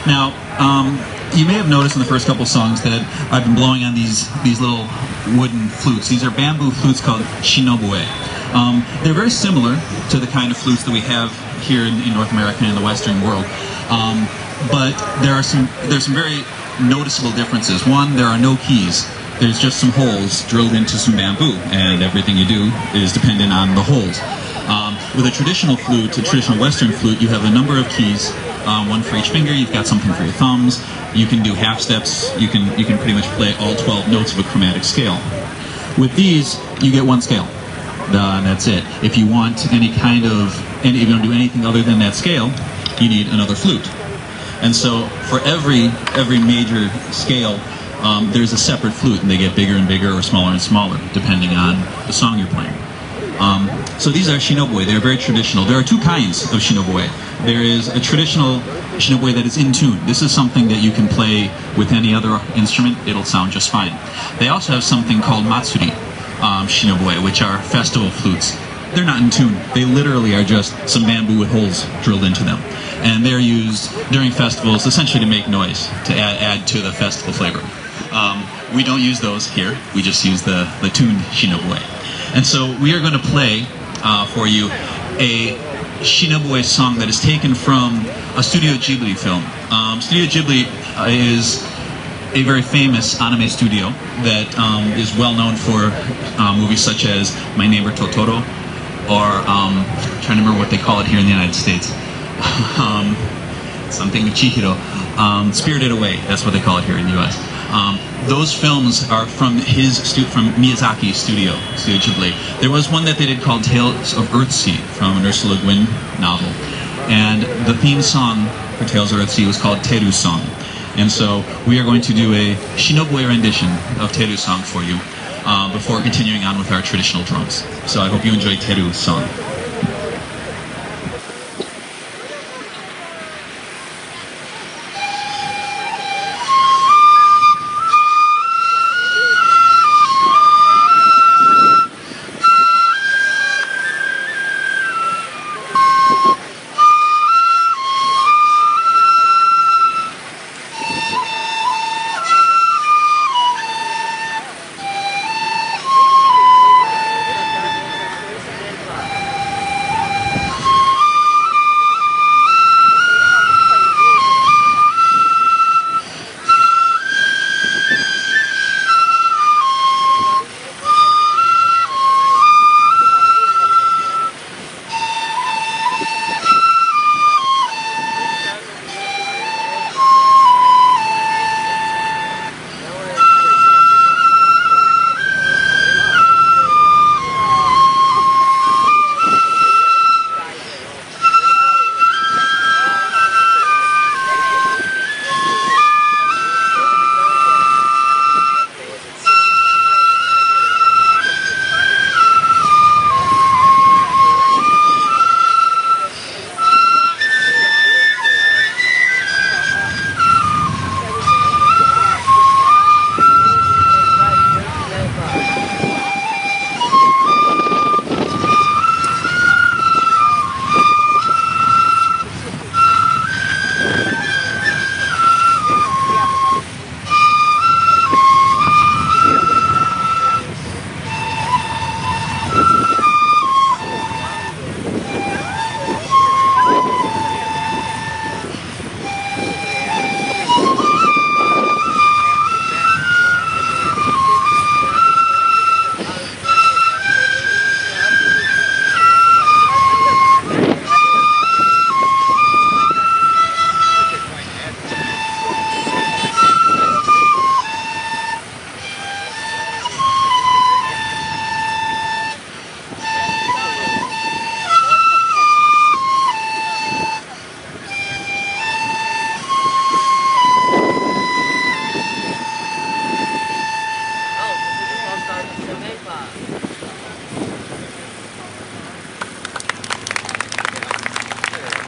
Now, you may have noticed in the first couple songs that I've been blowing on these little wooden flutes. These are bamboo flutes called shinobue. They're very similar to the kind of flutes that we have here in North America and in the Western world. But there's some very noticeable differences. One, there are no keys. There's just some holes drilled into some bamboo, and everything you do is dependent on the holes. With a traditional flute, a traditional Western flute, you have a number of keys, one for each finger. You've got something for your thumbs. You can do half steps. You can pretty much play all 12 notes of a chromatic scale. With these, you get one scale. That's it. If you want any kind of, and if you don't do anything other than that scale, you need another flute. And so for every major scale, there's a separate flute, and they get bigger and bigger or smaller and smaller, depending on the song you're playing. So these are shinobue. They're very traditional. There are two kinds of shinobue. There is a traditional shinobue that is in tune. This is something that you can play with any other instrument. It'll sound just fine. They also have something called matsuri shinobue, which are festival flutes. They're not in tune. They literally are just some bamboo with holes drilled into them. And they're used during festivals essentially to make noise, to add to the festival flavor. We don't use those here. We just use the tuned shinobue. And so we are going to play for you a shinobue song that is taken from a Studio Ghibli film. Studio Ghibli is a very famous anime studio that is well known for movies such as My Neighbor Totoro, or I'm trying to remember what they call it here in the United States. Something Chihiro. Spirited Away, that's what they call it here in the U.S. Those films are from from Miyazaki's Studio Ghibli. There was one that they did called Tales of Earthsea, from an Ursula Le Guin novel. And the theme song for Tales of Earthsea was called Teru's Song. And so we are going to do a shinobue rendition of Teru's Song for you before continuing on with our traditional drums. So I hope you enjoy Teru's Song.